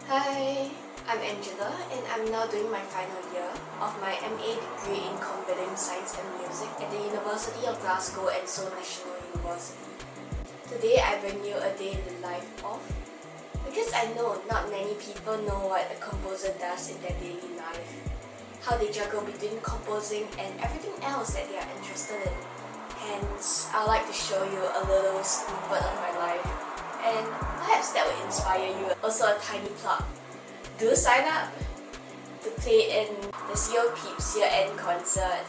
Hi, I'm Angela and I'm now doing my final year of my MA degree in Combining Science and Music at the University of Glasgow and Seoul National University. Today I bring you a day in the life of, because I know not many people know what a composer does in their daily life, how they juggle between composing and everything else that they are interested in. Hence, I'd like to show you a little snippet of my life, and perhaps that will inspire you. Also a tiny plug, do sign up to play in this year Peeps year-end concert.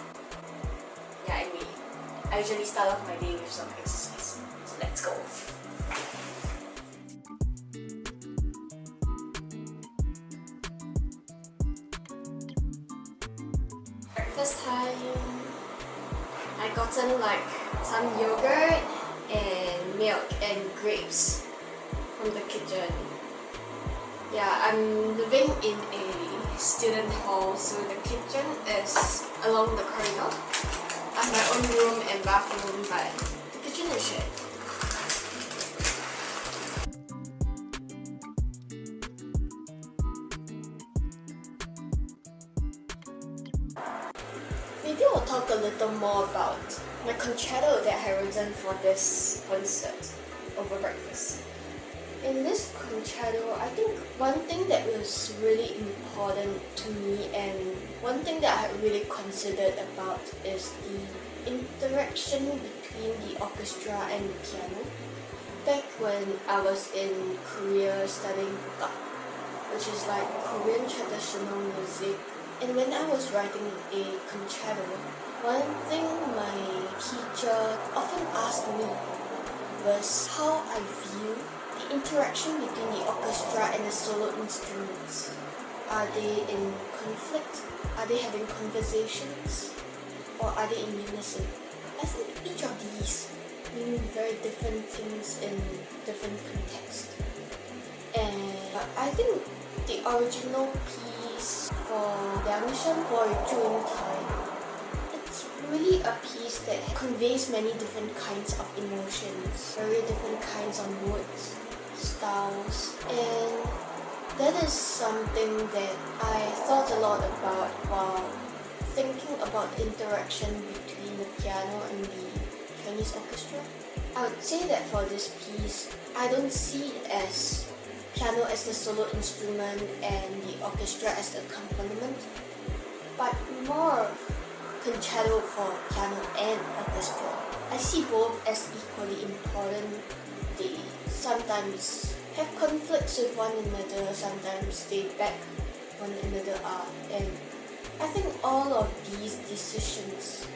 Yeah, anyway, I usually start off my day with some exercise, so let's go. Breakfast time. I gotten like some yogurt and milk and grapes from the kitchen. Yeah, I'm living in a student hall, so the kitchen is along the corridor. I have my own room and bathroom, but the kitchen is shared. Maybe I'll talk a little more about my concerto that I have written for this concert over breakfast. In this concerto, I think one thing that was really important to me and one thing that I had really considered about is the interaction between the orchestra and the piano. Back when I was in Korea studying Buka, which is like Korean traditional music, and when I was writing a concerto, one thing my teacher often asked me was how I view the interaction between the orchestra and the solo instruments. Are they in conflict? Are they having conversations? Or are they in unison? I think each of these mean very different things in different contexts. And I think the original piece for Liangsheng for June Time, it's really a piece that conveys many different kinds of emotions, very different kinds of moods, styles, and that is something that I thought a lot about while thinking about the interaction between the piano and the Chinese orchestra. I would say that for this piece, I don't see it as piano as the solo instrument and the orchestra as the accompaniment, but more concerto for piano and orchestra. I see both as equally important. They sometimes have conflicts with one another, sometimes they back one another up, and I think all of these decisions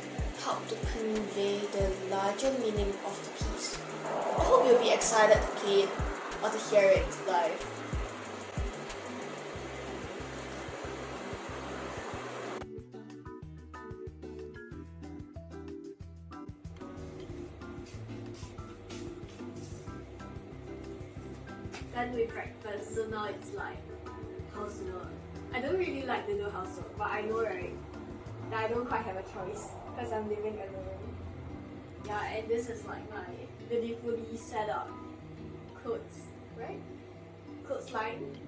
help to convey the larger meaning of the piece. I hope you'll be excited to play it or to hear it live. Done with breakfast, so now it's like housework. I don't really like to do housework, but I know, right, that I don't quite have a choice because I'm living alone. Yeah, and this is like my beautifully set up clothes, right? Clothes line.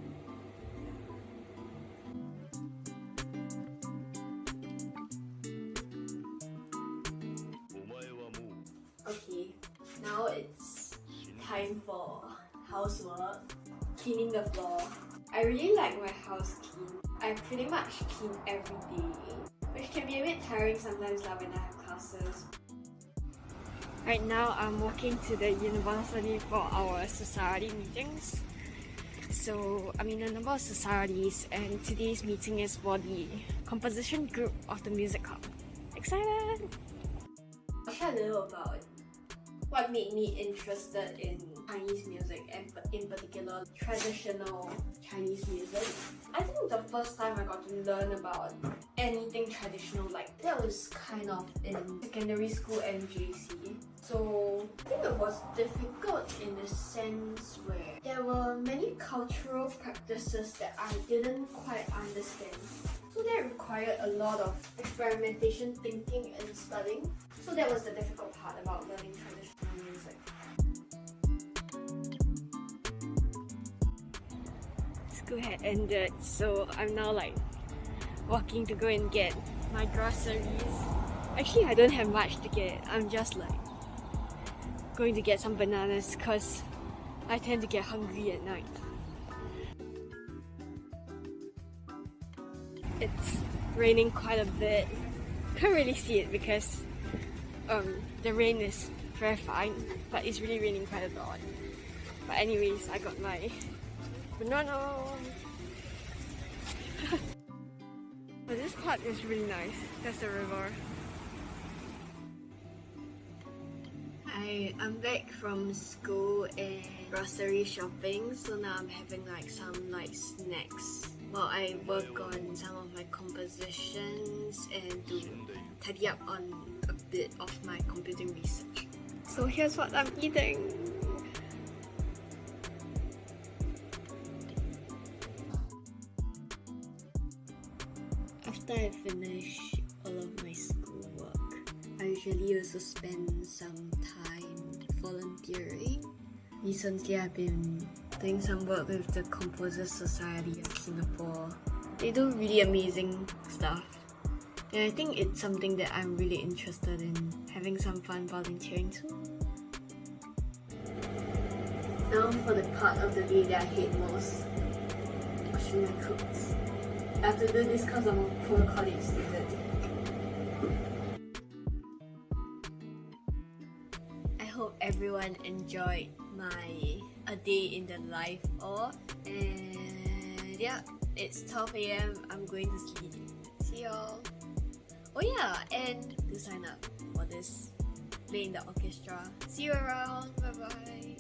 Okay, now it's time for housework, cleaning the floor. I really like my house clean. I pretty much clean every day, which can be a bit tiring sometimes when I have classes. Right now I'm walking to the university for our society meetings. So I'm in a number of societies and today's meeting is for the composition group of the music club. Excited! I'll share a little about what made me interested in Chinese music and in particular traditional Chinese music. I think the first time I got to learn about anything traditional like that was kind of in secondary school and JC. So I think it was difficult in the sense where there were many cultural practices that I didn't quite understand. So that required a lot of experimentation, thinking and studying. So that was the difficult part about learning traditional music. school had ended, so I'm now like walking to go and get my groceries. Actually, I don't have much to get. I'm just like going to get some bananas because I tend to get hungry at night. It's raining quite a bit. Can't really see it because the rain is very fine, but it's really raining quite a lot. But anyways, I got my banana. But this part is really nice. That's the river. I'm back from school and grocery shopping, so now I'm having like some like snacks while I work on some of my compositions and to tidy up on a bit of my computing research. So here's what I'm eating. After I finish all of my schoolwork, I usually also spend some time volunteering. Recently, I've been doing some work with the Composers Society of Singapore. They do really amazing stuff, and I think it's something that I'm really interested in, having some fun volunteering too. Now for the part of the day that I hate most, washing my clothes. I have to do this because I'm a poor college student. I hope everyone enjoyed my a day in the life of, and yeah, it's 12 AM. I'm going to sleep. See y'all. Oh yeah, and to sign up for this play in the orchestra. See you around. Bye bye.